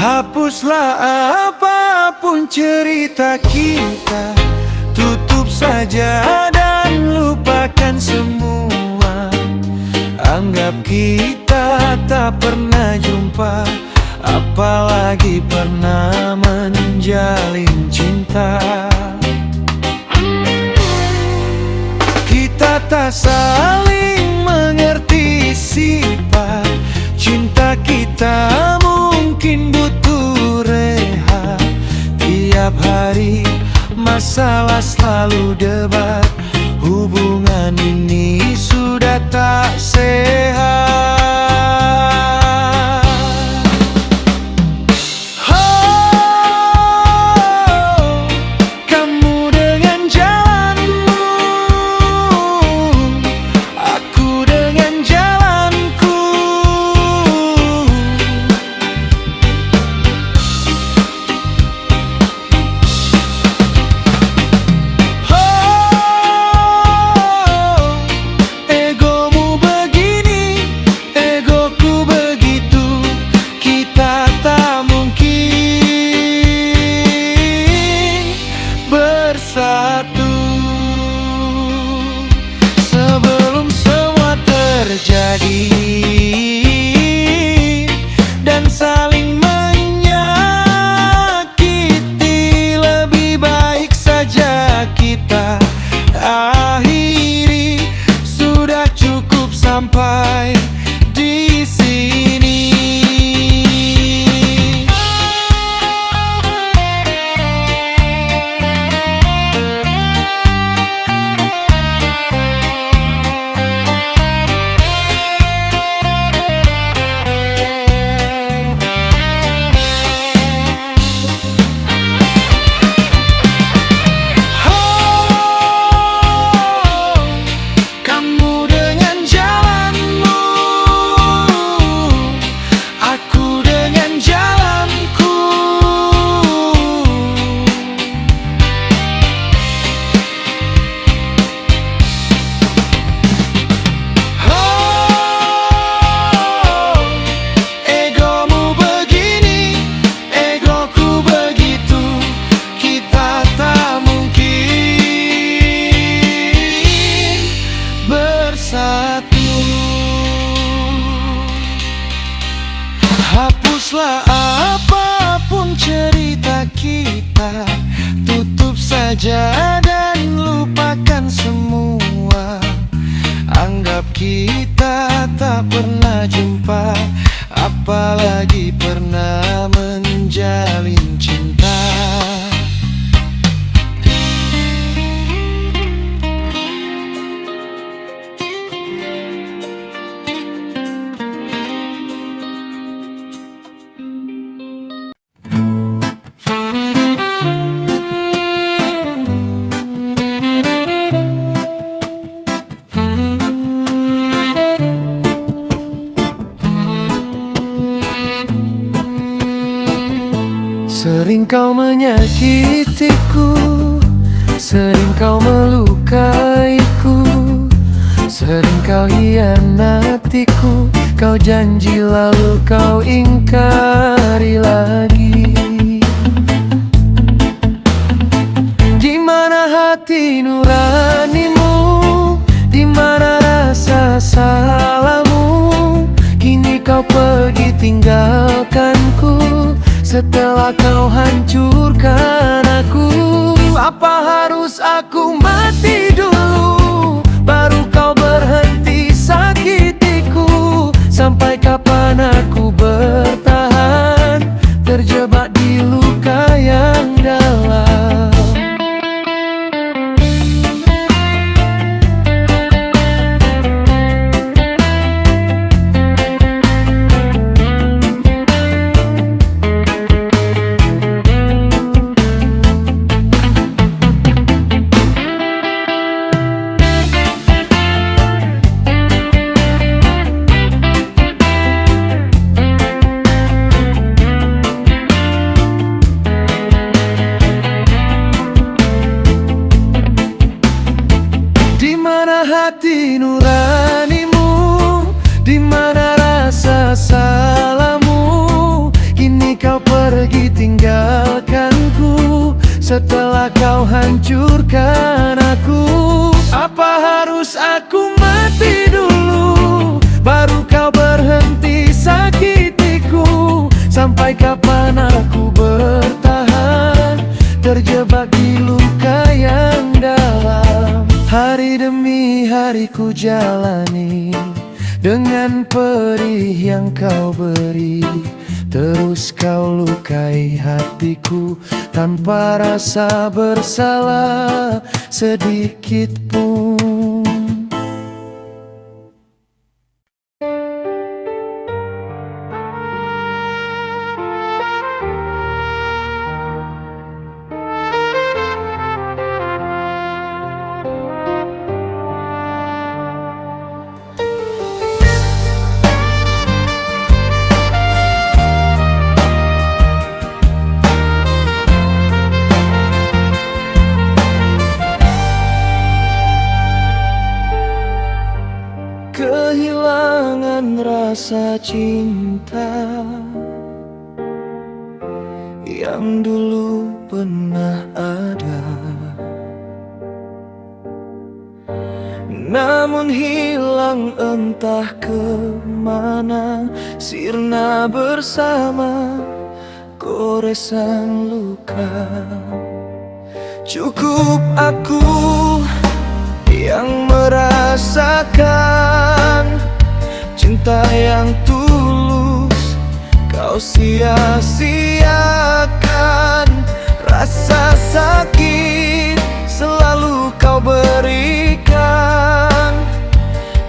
Hapuslah apapun cerita kita, tutup saja dan lupakan semua. Anggap kita tak pernah jumpa, apalagi pernah menjalin cinta. Kita tak saling mengerti sifat, cinta kita mungkin butuh rehat. Tiap hari masalah selalu debat, hubungan ini sudah tak sehat. Oh, kamu dengan jalanmu, aku dengan jalanku. Egomu begini, egoku begitu, kita tak mungkin bersatu. Sebelum semua terjadi dan saling menyakiti, lebih baik saja kita akhiri. Sudah cukup sampai di sini. Kamu dengan jalanmu, aku dengan jalanku. Oh, egomu begini, egoku begitu, kita tak mungkin bersatu. Hapuslah apapun cerita kita, tutup saja dan lupakan semua. Anggap kita tak pernah jumpa, apalagi pernah menjalin cinta. Sering kau menyakitiku, sering kau melukaiku, sering kau hianatiku. Kau janji lalu kau ingkari lagi. Di mana hati nuranimu? Di mana rasa salahmu? Kini kau pergi tinggalkanku, setelah kau hancurkan aku. Apa harus aku mati dulu baru kau berhenti sakitiku? Sampai kapan aku bertahan, terjebak di luka yang dalam? setelah kau hancurkan aku. Apa harus aku mati dulu baru kau berhenti sakitiku? Sampai kapan aku bertahan terjebak di luka yang dalam? Hari demi hari ku jalani dengan perih yang kau beri. Terus kau lukai hatiku tanpa rasa bersalah sedikit pun. Kehilangan rasa cinta yang dulu pernah ada, namun hilang entah kemana, sirna bersama goresan luka. Cukup aku yang merasakan cinta yang tulus kau sia-siakan. Rasa sakit selalu kau berikan,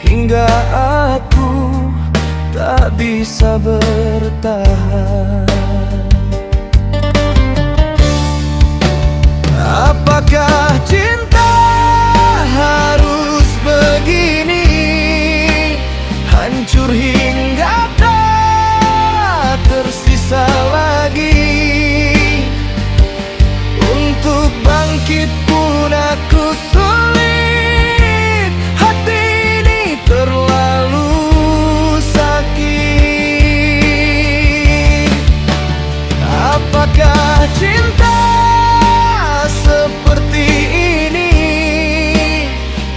hingga aku tak bisa bertahan. Apakah cinta harus begini, hancur hingga tak tersisa lagi? Untuk bangkit pun aku sulit, hati ini terlalu sakit. Apakah cinta seperti ini,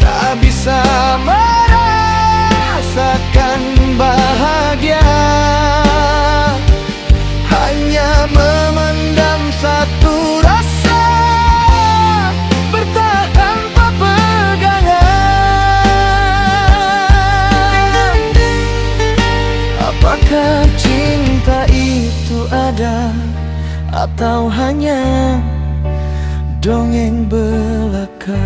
tak bisa merasakan bahagia, hanya memendam satu rasa, bertahan tanpa pegangan? Apakah cinta itu ada atau hanya dongeng belaka?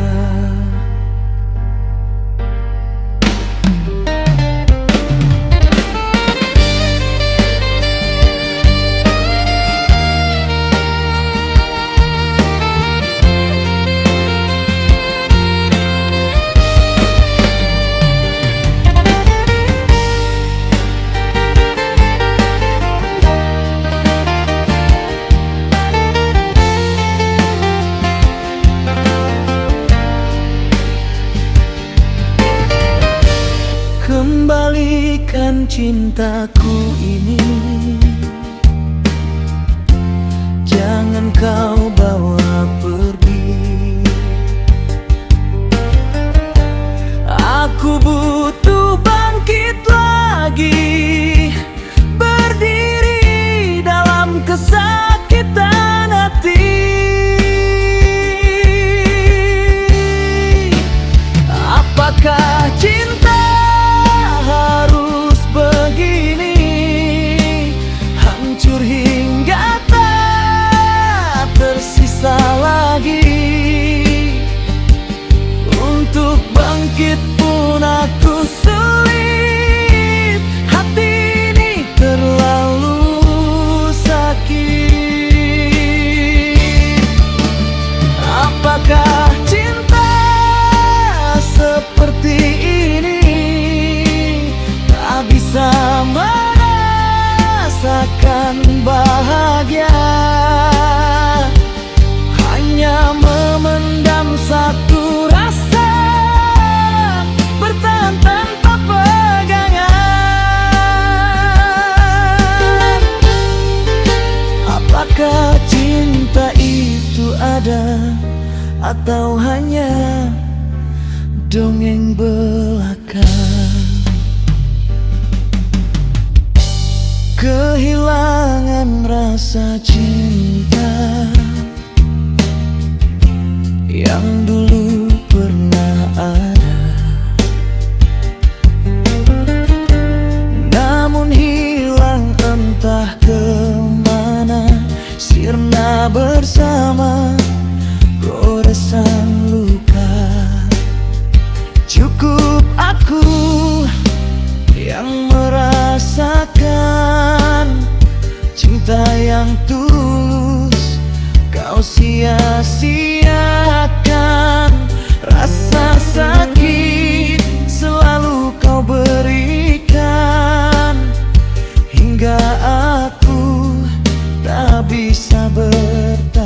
Kembalikan cintaku ini, jangan kau bawa pergi. Aku butuh bangkit lagi, berdiri dalam kesakitan hati. Apakah cinta harus begini, hancur hingga tak tersisa lagi? Untuk bangkit pun aku sulit, hati ini terlalu sakit. Apakah cinta seperti ini, tak bisa merasakan bahagia, hanya memendam satu rasa, bertahan tanpa pegangan? Apakah cinta itu ada ada atau hanya dongeng belaka. Kehilangan rasa cinta yang dulu pernah ada, namun hilang entah kemana, sirna bersama goresan luka. Cukup aku yang merasakan cinta yang tulus kau sia-siakan. Rasa sakit selalu kau berikan, hingga aku tak bisa bertahan.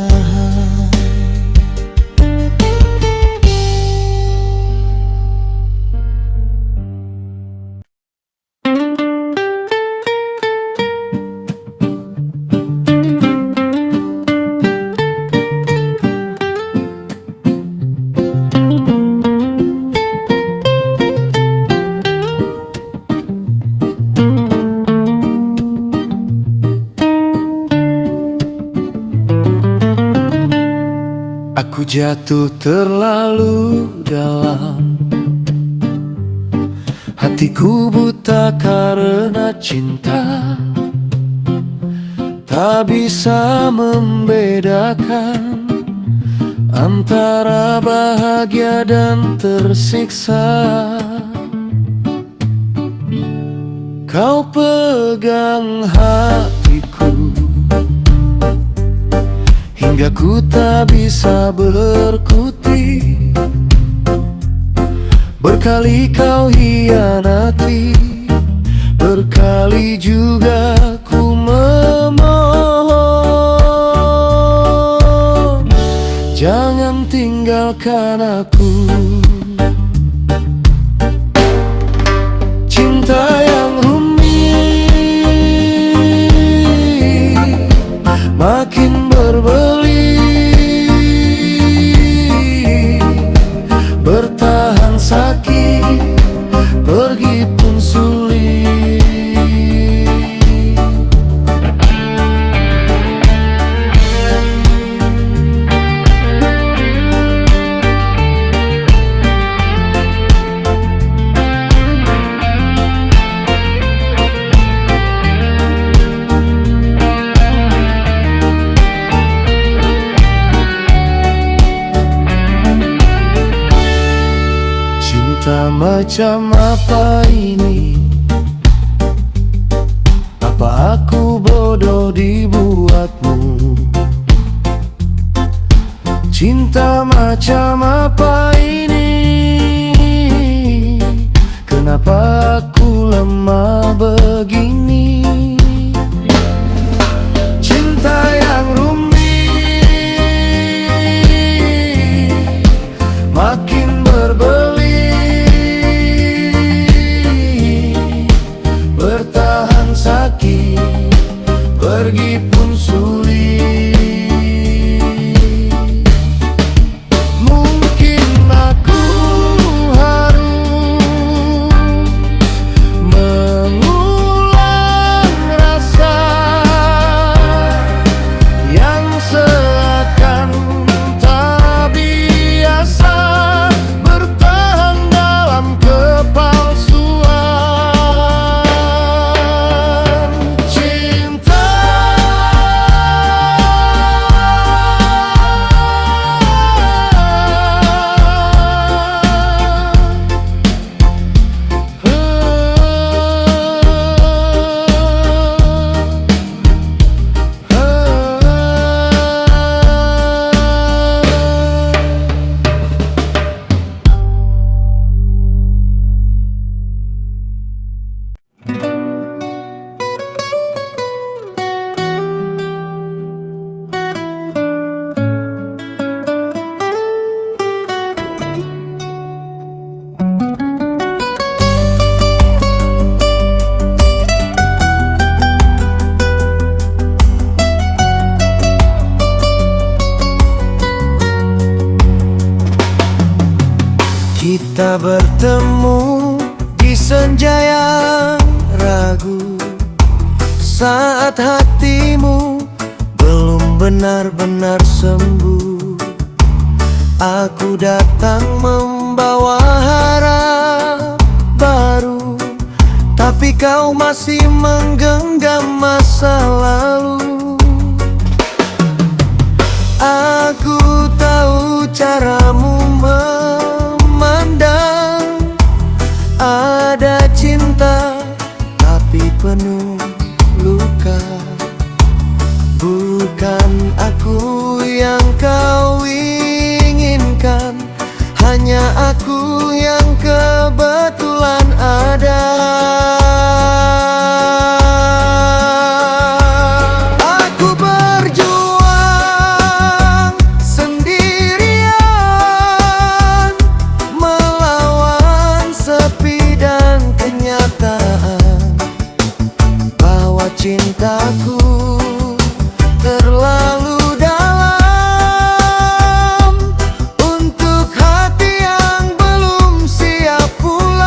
Aku jatuh terlalu dalam, hatiku buta karena cinta, tak bisa membedakan antara bahagia dan tersiksa. Kau pegang hatiku hingga ku tak bisa berkutik. Berkali kau hianati, berkali juga ku memohon, jangan tinggalkan aku. Cinta yang rumit makin berbelit, bertahan sakit, pergi pun sulit. Cinta macam apa ini? Apa aku bodoh dibuatmu? Cinta macam apa ini? Kenapa aku lemah begini? Cinta yang rumit makin berbelit, bertahan sakit, pergi pun sulit. Mungkin aku harus mengulang rasa yang seakan tak biasa, bertahan dalam kepalsuan. Cinta Kita bertemu di senja yang ragu, saat hatimu belum benar-benar sembuh. Aku datang membawa harap baru, tapi kau masih menggenggam masa lalu. Aku tahu caramu memandang, ada cinta tapi penuh luka. Bukan aku yang kau inginkan, hanya aku yang kebetulan ada. Aku berjuang sendirian, melawan sepi dan kenyataan bahwa cintaku terlalu dalam untuk hati yang belum siap pulang.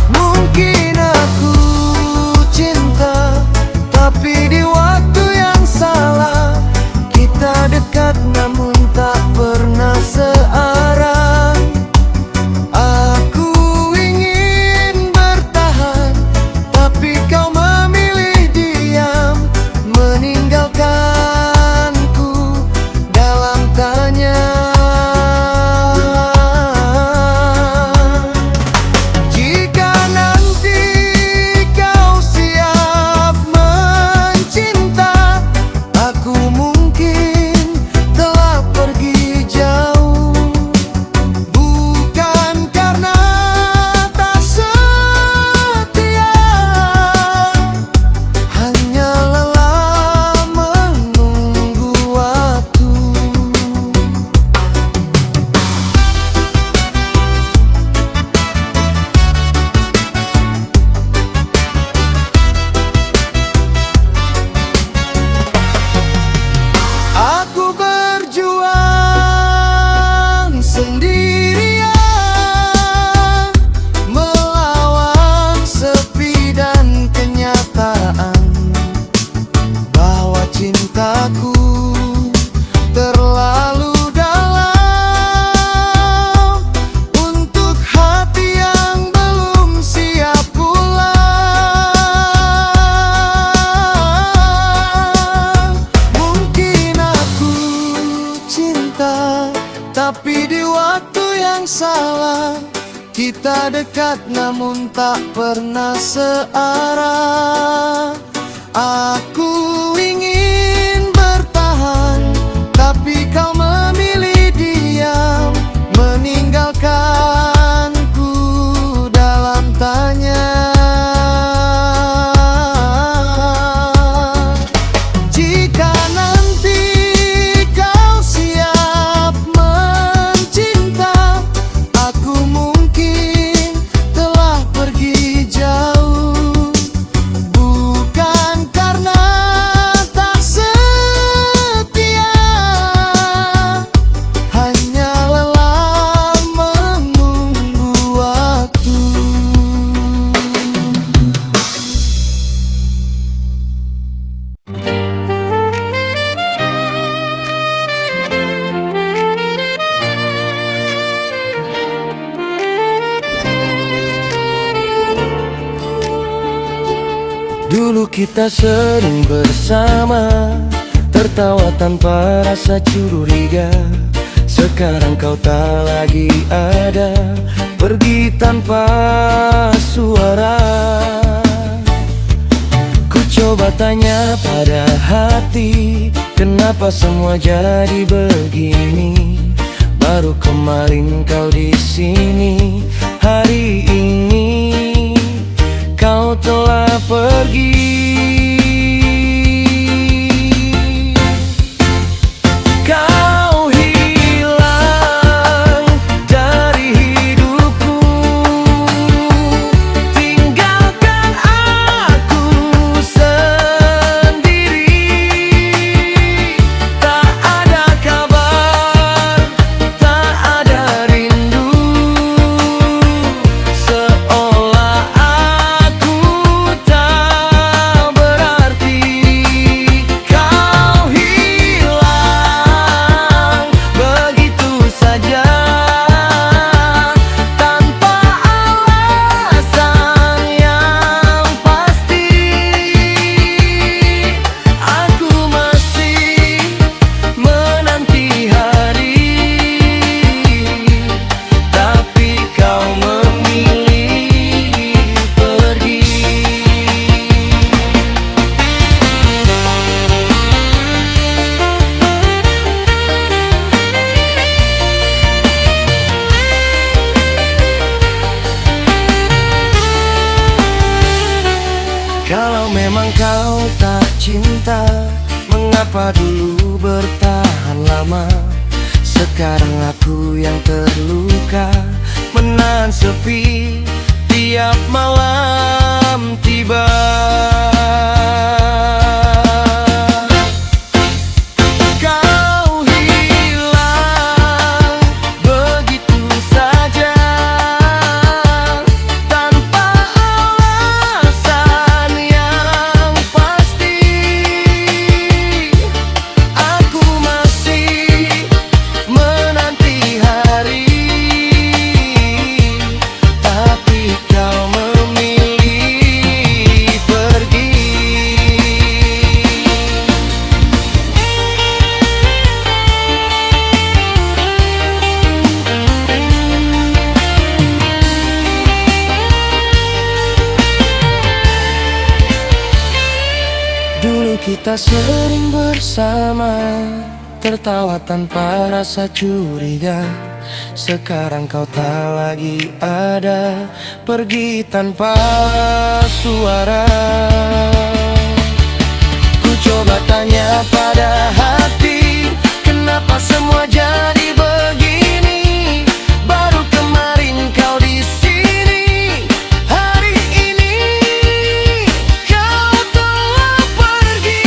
Mungkin aku cinta, tapi di waktu yang salah. Kita dekat namun tak pernah searah. Aku ingin bertahan, tapi kau memilih diam, meninggalkanku dalam tanya. Jika nanti kau siap mencinta, aku mungkin telah pergi jauh. Bukan karena tak setia, hanya lelah menunggu waktu. Aku berjuang sendirian, melawan sepi dan kenyataan bahwa cintaku terlalu dalam untuk hati yang belum siap pulang. Mungkin aku cinta, tapi di waktu yang salah. Kita dekat namun tak pernah searah. Aku ingin bertahan, tapi kau memilih diam, meninggalkanku dalam tanya. Jika nanti kau siap mencinta, aku mungkin telah pergi jauh. Bukan karena tak setia, hanya lelah menunggu waktu. Dulu kita sering bersama, tertawa tanpa rasa curiga. Sekarang kau tak lagi ada, pergi tanpa suara. Ku coba tanya pada hati, kenapa semua jadi begini? Baru kemarin kau di sini, hari ini kau telah pergi. Kau hilang dari hidupku, tinggalkan aku sendiri. Tak ada kabar Kalau memang kau tak cinta, mengapa dulu bertahan lama? Sekarang aku yang terluka, menahan sepi tiap malam tiba. Kau hilang begitu saja, tanpa alasan yang pasti. Aku masih menanti hari, tapi kau memilih pergi. Dulu kita sering bersama, tertawa tanpa rasa curiga. Sekarang kau tak lagi ada, pergi tanpa suara. Ku coba tanya pada hati, kenapa semua jadi begini? Baru kemarin kau di sini, hari ini kau telah pergi.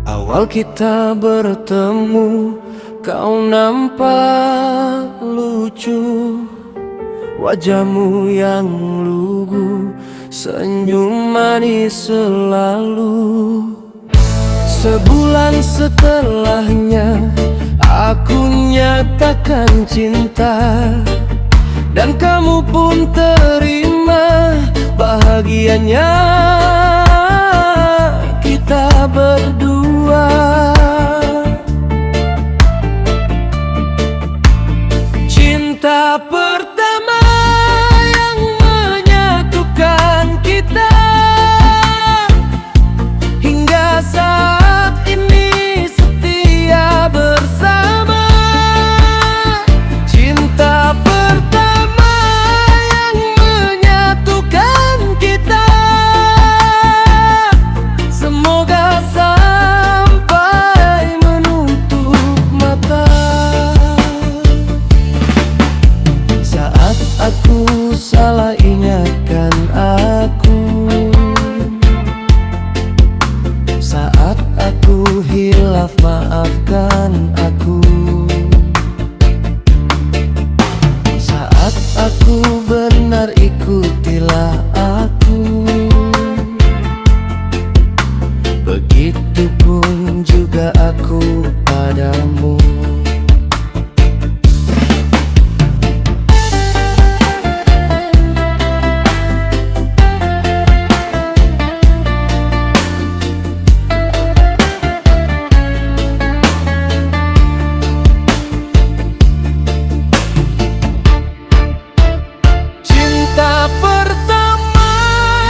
Awal kita bertemu, kau nampak lucu. Wajahmu yang lugu, senyum manis selalu. Sebulan setelahnya, aku nyatakan cinta, dan kamu pun terima. Bahagianya kita berdua. Cinta pertama yang menyatukan kita, hingga saat ini setia bersama. Cinta pertama yang menyatukan kita, semoga sampai menutup mata. Saat aku salah, ingatkan aku. Saat aku hilaf, maafkan aku. Saat aku benar, ikutilah aku. Begitupun juga aku padamu. Cinta pertama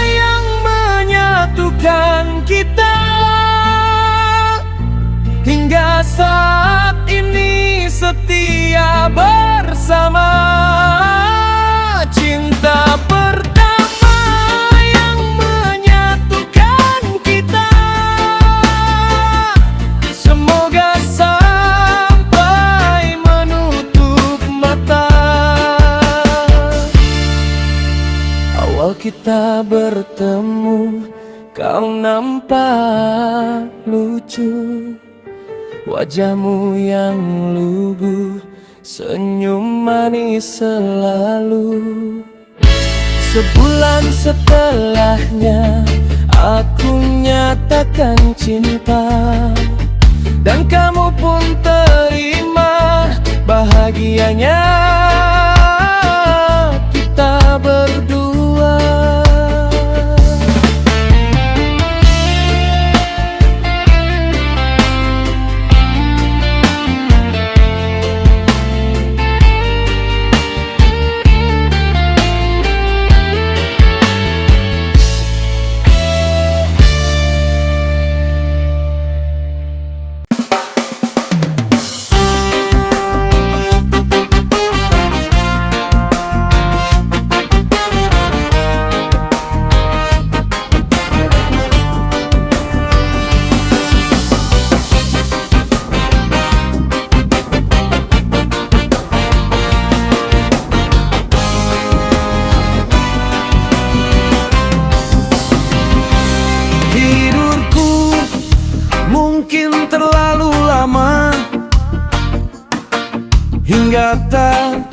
yang menyatukan kita, hingga saat ini setia bersama. Cinta pertama yang menyatukan kita, semoga sampai menutup mata. Awal kita bertemu, kau nampak lucu. Wajahmu yang lugu, senyum menemani selalu. Sebulan setelahnya aku nyatakan cinta, dan kamu pun terima. Bahagianya kita berdua. Mungkin terlalu lama hingga tak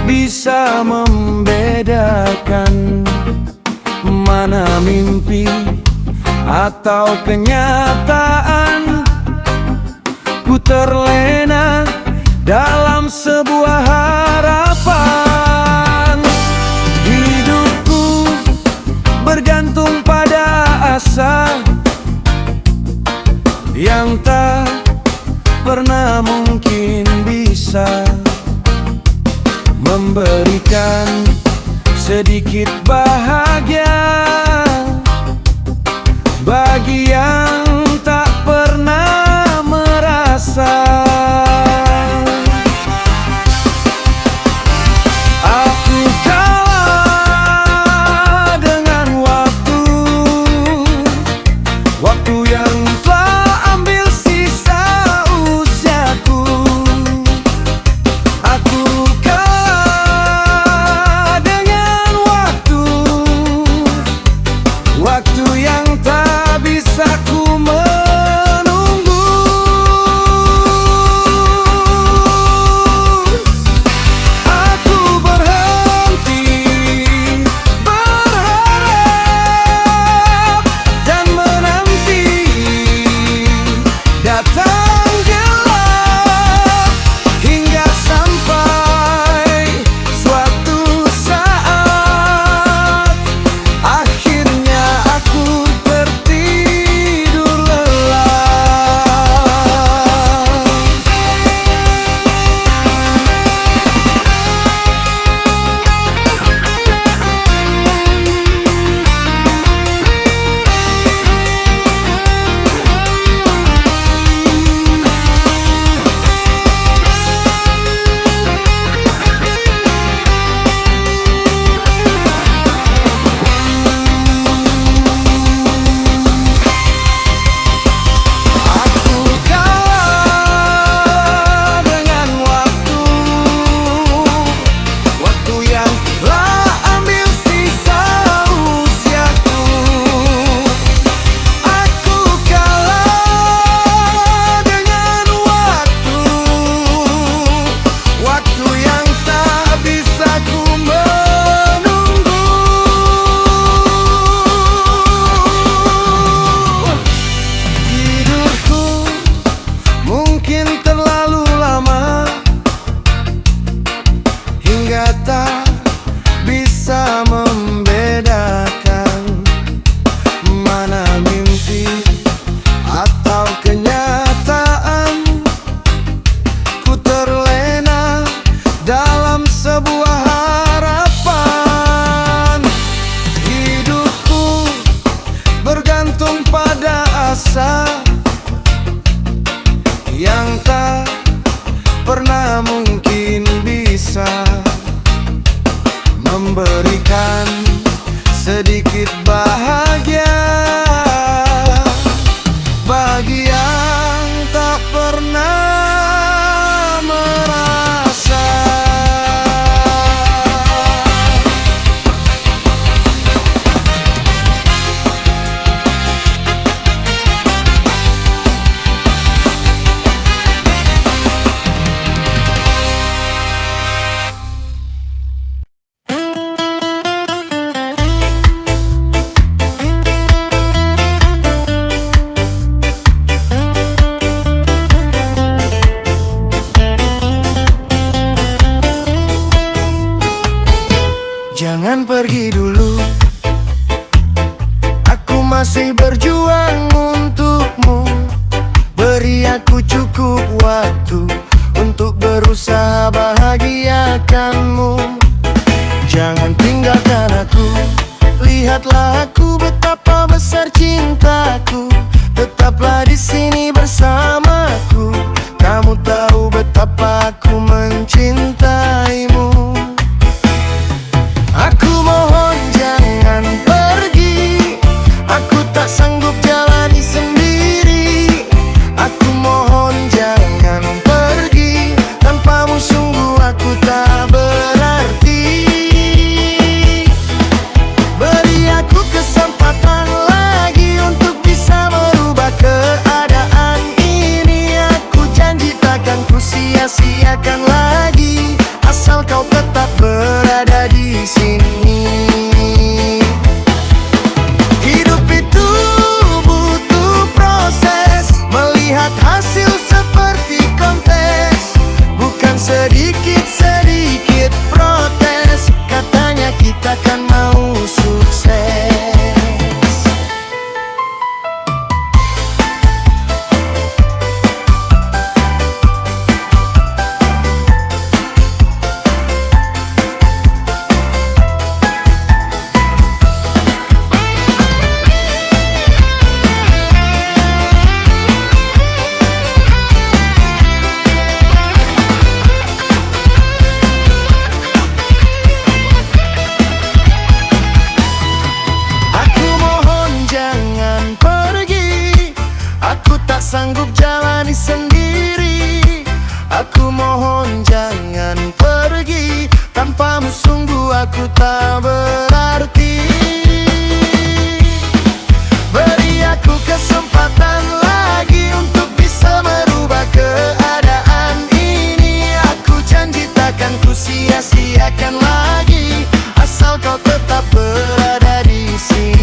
bisa membedakan mana mimpi atau kenyataan. Ku terlena dalam sebuah harapan. Hidupku bergantung pada asa yang tak pernah mungkin bisa memberikan sedikit bahagia bagi yang tak pernah merasa. Aku kalah dengan waktu yang yang tak pernah mungkin bisa memberikan sedikit bahagia bagi yang tak pernah merasa. pergi dulu. Aku masih berjuang untukmu. Beri aku cukup waktu untuk berusaha bahagiakanmu. Jangan tinggalkan aku. Lihatlah aku betapa besar cintaku. Tetaplah di sini bersamaku. Kamu tahu betapa aku mencintaimu. Aku mohon jangan pergi. Aku tak sanggup jalani sendiri. Aku mohon jangan pergi. Tanpamu sungguh aku tak berarti. Beri aku kesempatan lagi untuk bisa merubah keadaan ini. Aku janji takkan ku sia-siakan lagi, asal kau tetap berada di sini. Hidup itu butuh proses, melihat hasil seperti kontes. Bukan sedikit-sedikit protes, katanya kita kan mau sukses. Sanggup jalani sendiri. Aku mohon jangan pergi. Tanpamu sungguh aku tak berarti. Beri aku kesempatan lagi untuk bisa merubah keadaan ini. Aku janji takkan ku sia-siakan lagi, asal kau tetap berada di sini.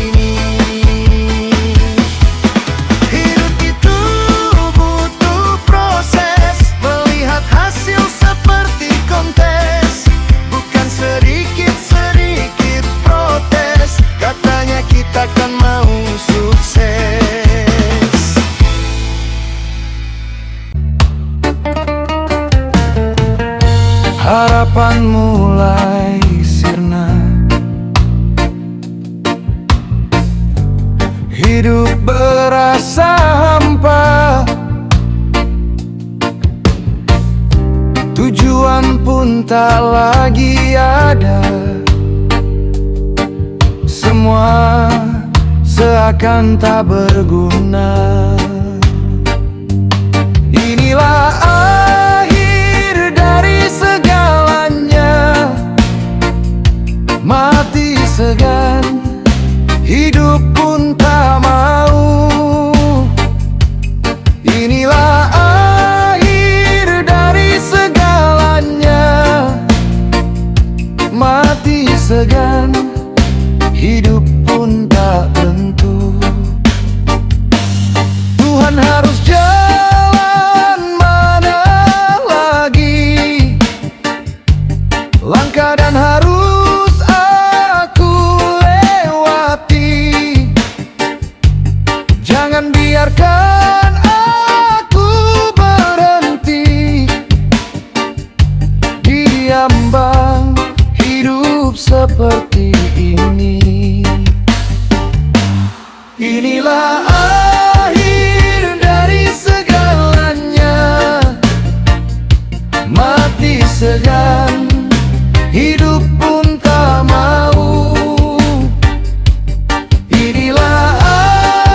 Takkan mau sukses. Harapan mulai sirna. Hidup berasa hampa. Tujuan pun tak lagi ada. Semua seakan tak berguna. Inilah akhir dari segalanya. Mati segan, hidup pun tak mau. Inilah akhir dari segalanya. Mati segan, hidup pun tak tentu. Tuhan harus jalan mana lagi? Langkah dan harus aku lewati. Jangan biarkan aku berhenti diambang hidup seperti ini. Inilah akhir dari segalanya. Mati segan, hidup pun tak mau. Inilah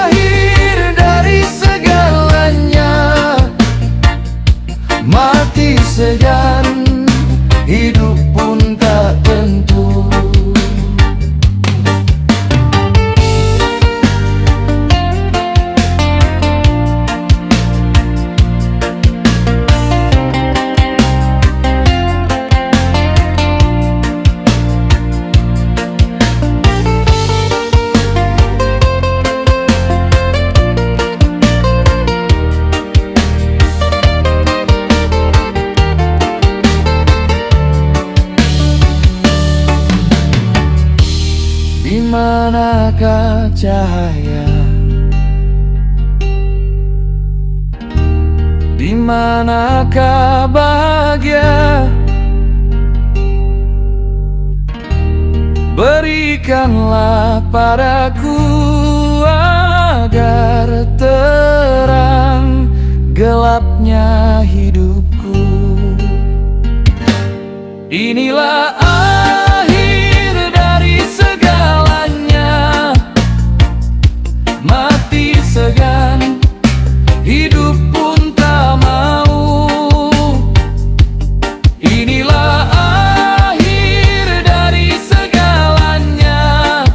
akhir dari segalanya. Mati segan, hidup pun tak tentu. manakah cahaya? Di manakah bahagia? Berikanlah padaku agar terang gelapnya hidupku. Inilah akhir dari segalanya, mati segan, hidup pun tak mau. Inilah akhir dari segalanya,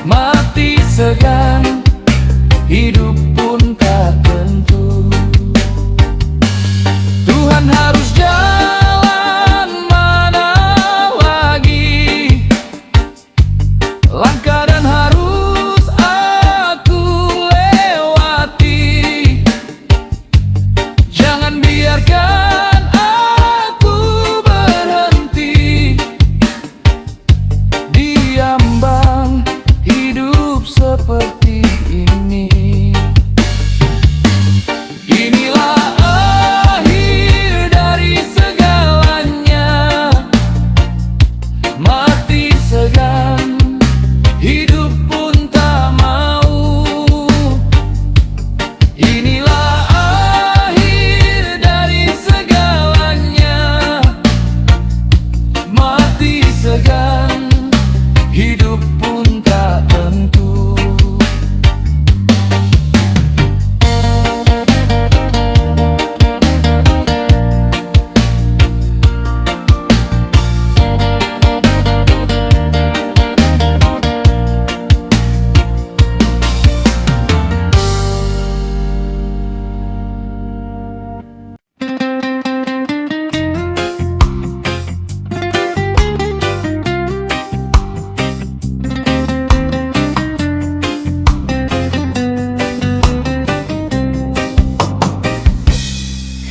mati segan, hidup pun tak tentu. Tuhan harus jalan mana lagi, langkah dan harus aku lewati. Jangan biarkan aku berhenti diambang hidup seperti ini. Inilah akhir dari segalanya, mati segan, hidup pun tak mau. Inilah akhir dari segalanya, mati segan, hidup pun tak tentu.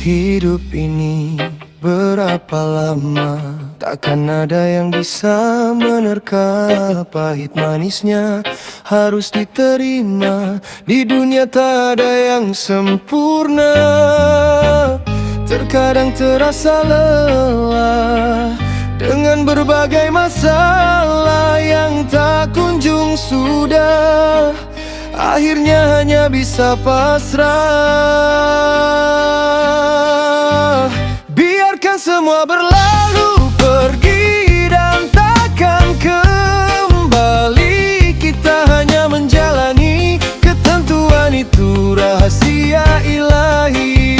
Hidup ini berapa lama? Takkan ada yang bisa menerka pahit manisnya. Harus diterima, di dunia tak ada yang sempurna. Terkadang terasa lelah dengan berbagai masalah yang tak kunjung sudah. Akhirnya hanya bisa pasrah. Biarkan semua berlalu pergi dan takkan kembali. Kita hanya menjalani ketentuan, itu rahasia ilahi.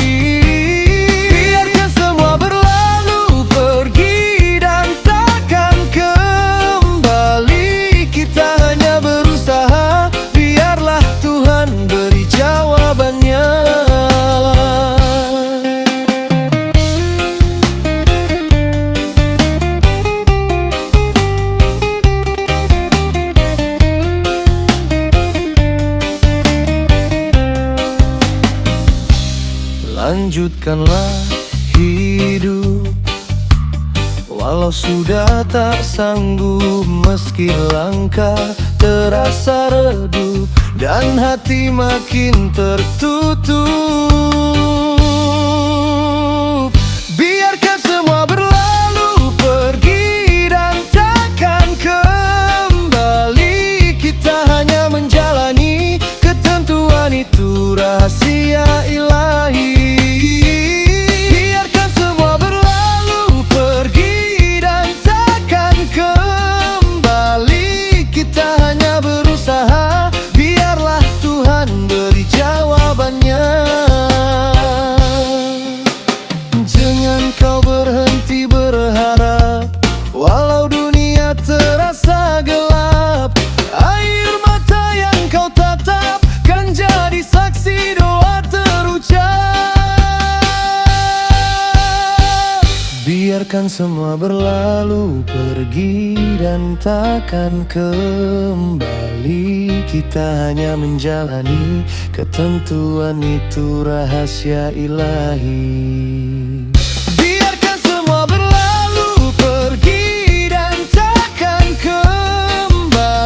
Biarkan semua berlalu pergi dan takkan kembali. Kita hanya berusaha, biarlah Tuhan beri jawabannya. Lanjutkanlah hidup walau sudah tak sanggup, meski langkah terasa redup dan hati makin tertutup. Biarkan semua berlalu pergi dan takkan kembali. Kita hanya menjalani ketentuan, itu rahasia ilahi. Biarkan semua berlalu pergi dan takkan kembali. Kita hanya berusaha, biarlah Tuhan beri jawabannya. Jangan kau berhenti berharap, walau dunia terasa gelap. Air mata yang kau tatap kan jadi saksi doa terucap. Biarkan semua berlalu pergi dan takkan kembali. Kita hanya menjalani ketentuan, itu rahasia ilahi. Biarkan semua berlalu pergi dan takkan kembali.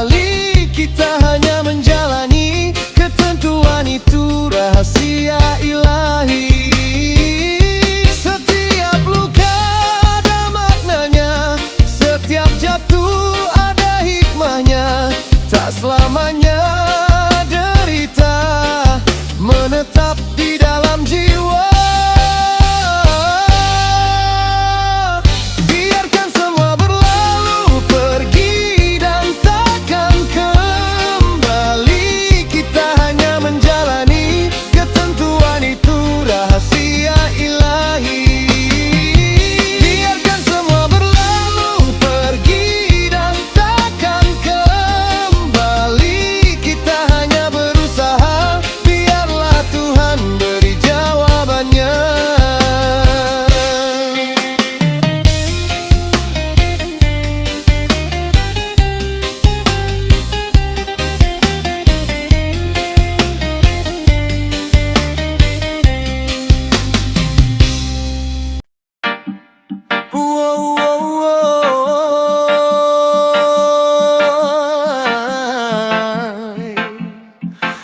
Wow, wow, wow.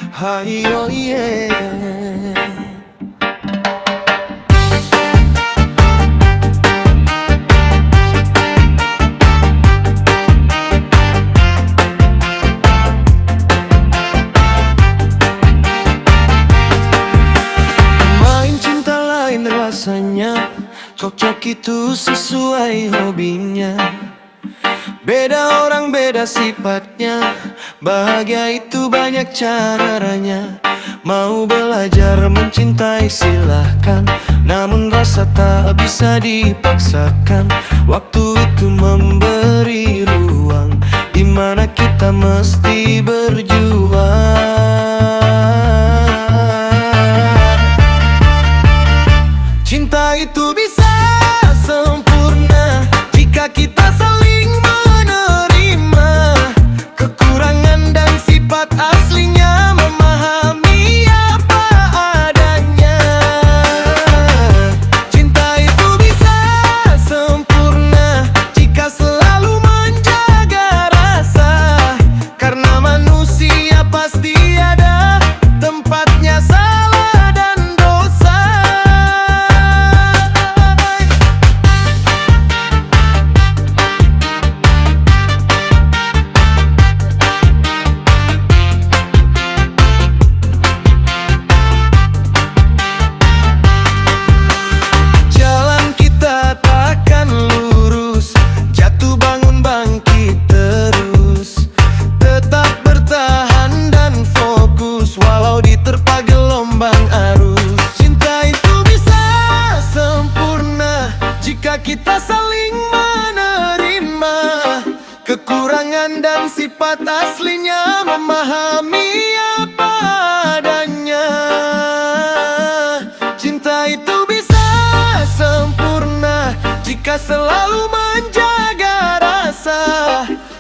Hai, oh yeah. Main cinta lain rasanya, cocok itu sesuai hobinya. Beda orang beda sifatnya, bahagia itu banyak caranya. Mau belajar mencintai silahkan, namun rasa tak bisa dipaksakan. Waktu itu memberi ruang, dimana kita mesti berjuang. Cinta itu bisa sempurna jika kita saling menerima kekurangan dan sifat aslinya, memahami apa adanya. Cinta itu bisa sempurna jika selalu menjaga rasa, karena manusia pasti ada tempatnya salah dan dosa. Kita saling menerima kekurangan dan sifat aslinya, memahami apa adanya. Cinta itu bisa sempurna jika selalu menjaga rasa,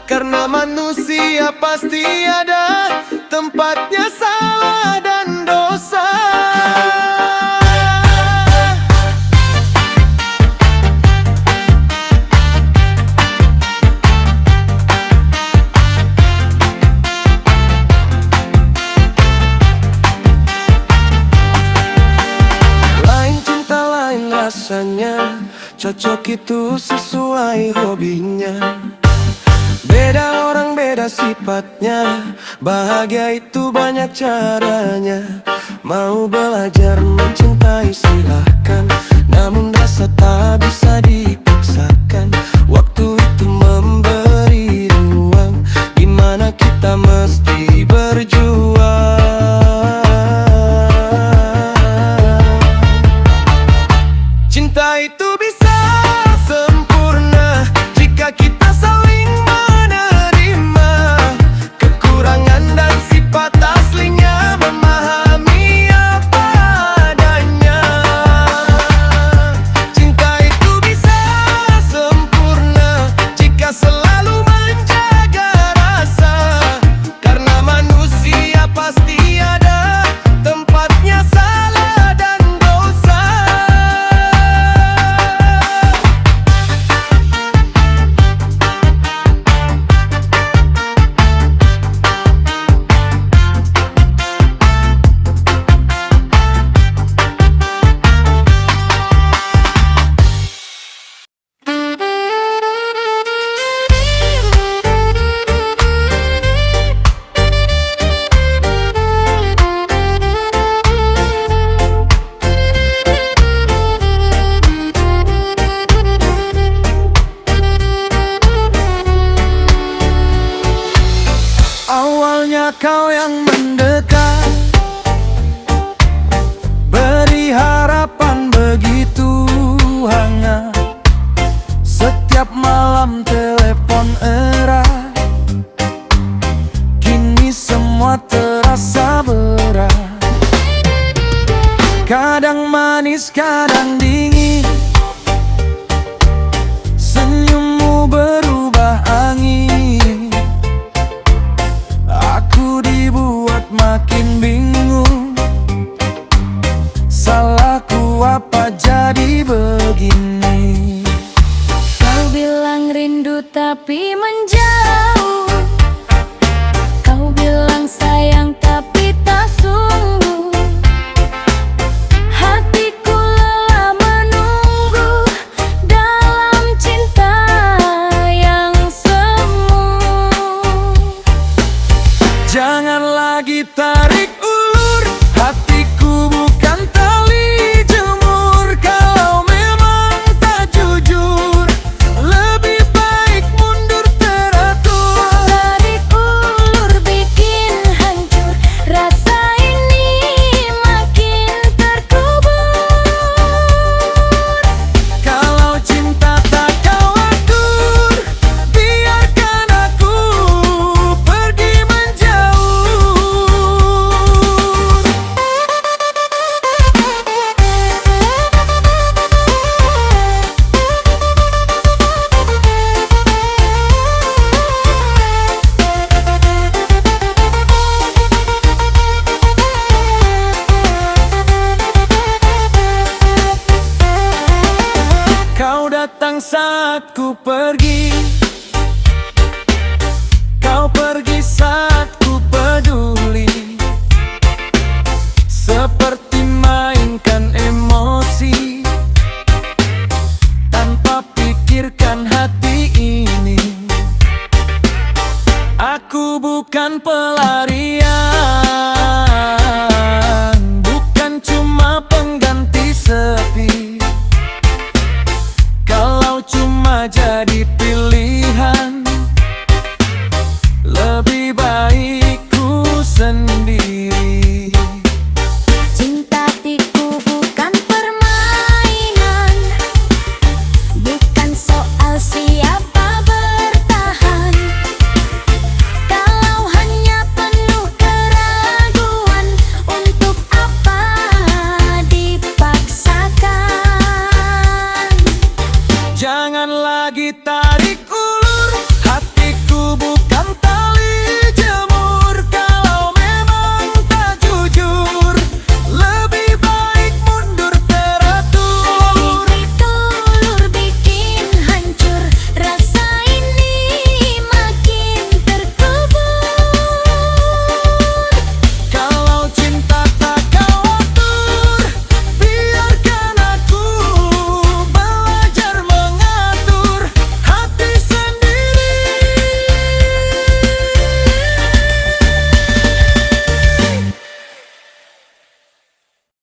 karena manusia pasti ada tempatnya salah dan dosa. Rasanya cocok itu sesuai hobinya. Beda orang beda sifatnya, bahagia itu banyak caranya. Mau belajar mencintai silahkan, namun rasa tak bisa dipaksakan. Waktu itu memberi ruang, dimana kita mesti berjuang. Cinta itu bisa sempurna jika kita saling menerima kekurangan dan sifat aslinya, memahami apa adanya. Cinta itu bisa sempurna jika selalu menjaga rasa, karena manusia pasti ada tempatnya salah dan dosa. Kau datang saat ku pergi, kau pergi saat ku peduli. Seperti mainkan emosi tanpa pikirkan hati ini. Aku bukan pelarian, bukan cuma pengganti sepi. Kalau cuma jadi pilihan, lebih baik ku sendiri. Cinta hatiku bukan permainan, bukan soal siapa bertahan. Kalau hanya penuh keraguan, untuk apa dipaksakan? Jangan lagi tak